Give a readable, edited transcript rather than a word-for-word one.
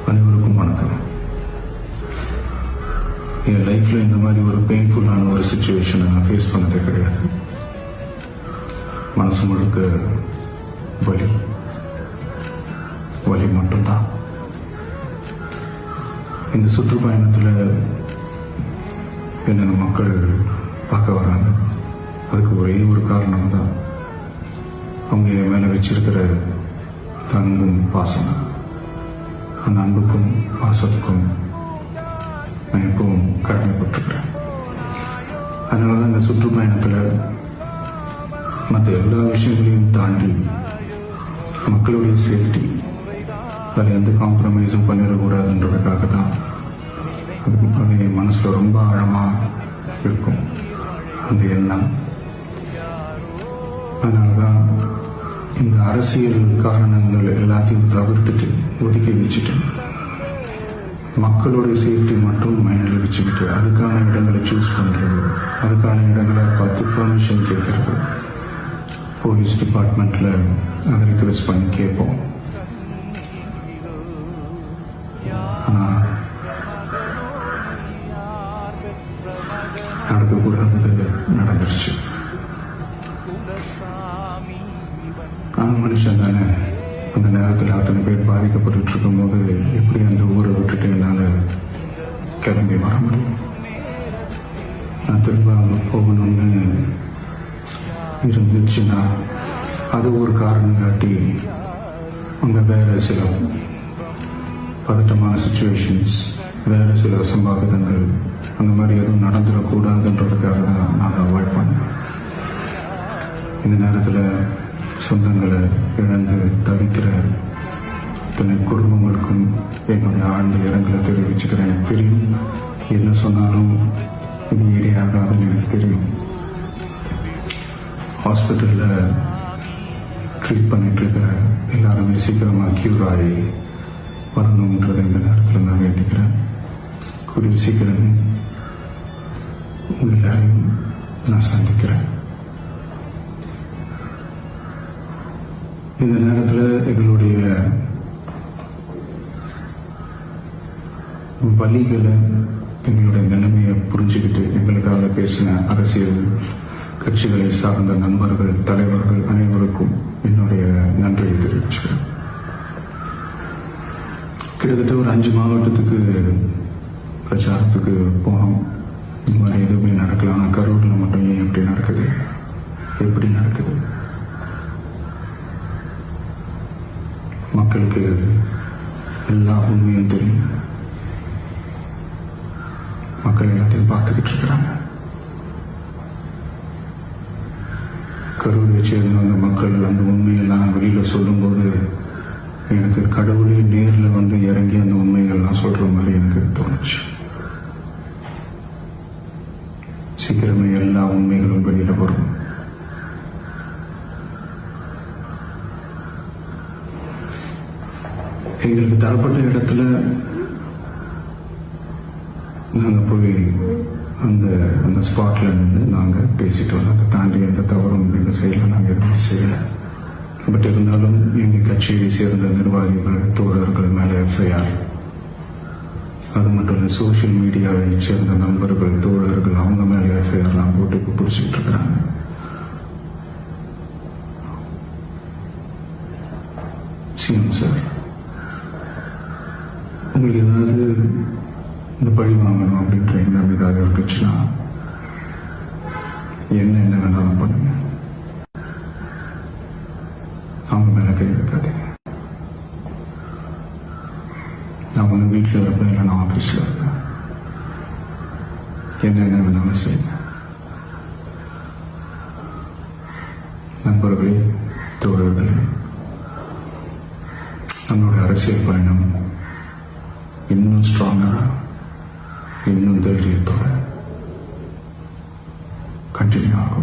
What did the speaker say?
அனைவருக்கும் வணக்கம். என் லைஃப்பில் இந்த மாதிரி ஒரு பெயின்ஃபுல்லான ஒரு சுச்சுவேஷனை நான் ஃபேஸ் பண்ணதே கிடையாது. மனசு முழுக்க வலி மட்டும்தான். இந்த சுற்றுப்பயணத்தில் என்னென்ன மக்கள் பார்க்க வராங்க, அதுக்கு ஒரே ஒரு காரணம் தான் அவங்க என் மேலே வச்சிருக்கிற அன்பும் பாசம். அந்த அன்புக்கும் பாசத்துக்கும் நான் எப்பவும் கடமைப்பட்டிருக்கிறேன். அதனால தான் இந்த சுற்றுப்பயணத்தில் மற்ற எல்லா விஷயங்களையும் தாண்டி மக்களுடைய சேஃப்டி, அதில் எந்த காம்ப்ரமைஸும் பண்ணிடக்கூடாதுன்றதுக்காக தான் அது என் மனசில் ரொம்ப ஆழமாக இருக்கும் அந்த எண்ணம். அதனால தான் இந்த அரசியல் காரணங்கள் எல்லாத்தையும் தவிர்த்துட்டு ஒதுக்கி வச்சுட்டு மக்களோட சேஃப்டி மட்டும் மைண்டில் வச்சுக்கிட்டு அதுக்கான இடங்களை சூஸ் பண்ணுறது, அதுக்கான இடங்களை பார்த்து பர்மிஷன் கேட்கறது, போலீஸ் டிபார்ட்மெண்ட்டில் அதை ரிக்வெஸ்ட் பண்ணி கேட்போம். ஆனால் நடக்கக்கூடாதது நடந்துருச்சு. நான் மனுஷன் தானே. அந்த நேரத்தில் அத்தனை பேர் பாதிக்கப்பட்டு இருக்கும்போது எப்படி அந்த ஊரை விட்டுட்டு என்னால் கிளம்பி வர முடியும்? நான் திரும்ப அங்கே போகணும்னு இருந்துச்சுன்னா அது ஒரு காரணம் காட்டி அங்கே வேறு சில பதட்டமான சுச்சுவேஷன்ஸ், வேறு சில அசம்பாவிதங்கள் அந்த மாதிரி எதுவும் நடந்துடக்கூடாதுன்றதுக்காக தான் நான் அவாய்ட் பண்ணேன். இந்த நேரத்தில் சொந்தங்களை இழந்து தவிக்கிற இத்தனை குடும்பங்களுக்கும் என்னுடைய ஆழ்ந்த இரங்கலை தெரிவிச்சுக்கிறேன். எனக்கு தெரியும், என்ன சொன்னாலும் இது ஈடாகாதுன்னு எனக்கு தெரியும். ஹாஸ்பிட்டலில் ட்ரீட் பண்ணிட்டு இருக்க எல்லாருமே சீக்கிரமாக க்யூர் ஆகி வரணுன்றதை இந்த நேரத்தில் நான் வேண்டிக்கிறேன். கூடிய சீக்கிரமே உங்கள் எல்லாரையும் நான் சந்திக்கிறேன். இந்த நேரத்தில் எங்களுடைய வலிகளை, எங்களுடைய நிலைமையை புரிஞ்சுக்கிட்டு எங்களுக்காக பேசின அரசியல் கட்சிகளை சார்ந்த நண்பர்கள், தலைவர்கள் அனைவருக்கும் என்னுடைய நன்றியை தெரிவிச்சுக்கிறேன். கிட்டத்தட்ட ஒரு 5 மாவட்டத்துக்கு பிரச்சாரத்துக்கு போனோம். இந்த மாதிரி எதுவுமே நடக்கலாம். ஆனால் கரூரில் மட்டும் ஏன் எப்படி நடக்குது, எப்படி நடக்குது? மக்களுக்கு எல்லா உண்மையும் தெரியும். மக்கள் எல்லாத்தையும் பார்த்துக்கிட்டு இருக்கிறாங்க. கரூரை சேர்ந்த அந்த மக்கள் அந்த உண்மையெல்லாம் வெளியில் சொல்லும்போது எனக்கு கடவுளே நேரில் வந்து இறங்கி அந்த உண்மைகள்லாம் சொல்ற மாதிரி எனக்கு தோணுச்சு. சீக்கிரமே எல்லா உண்மைகளும் வெளியில் வரும். எங்களுக்கு தரப்பட்ட இடத்துல நாங்கள் போய் அந்த ஸ்பாட்ல நின்று நாங்கள் பேசிட்டு வந்தோம். அதை தாண்டி எந்த தவறும் எங்கள் சைடில் நாங்கள் எதுவுமே செய்யலை. பட் இருந்தாலும் எங்கள் கட்சியை சேர்ந்த நிர்வாகிகள், தோழர்கள் மேலே எஃப்ஐஆர், அது மட்டும் இல்லை சோசியல் மீடியாவை சேர்ந்த நண்பர்கள், தோழர்கள் அவங்க மேலே எஃப்ஐஆர்லாம் போட்டு இப்போ பிடிச்சிட்டு இருக்கிறாங்க. சிஎம் சார், உங்களுக்கு ஏதாவது இந்த பழி வாங்கணும் அப்படின்ற எண்ணம் ஏதாவது இருந்துச்சுன்னா என்ன வேணாலும் பண்ணுங்க. அவங்க மேல கை வைக்காதீங்க. நான் ஒன்று வீட்டில் இருப்பேன், இல்லை நான் ஆஃபீஸில் இருப்பேன். என்ன வேணாலும் செய்யுங்க. நண்பர்களே, தோழர்களே, நம்மளோட அரசியல் பயணம் இன்னும் ஸ்ட்ராங்கரா, இன்னும் தைரியத்தோட கண்டினியூ ஆகும்.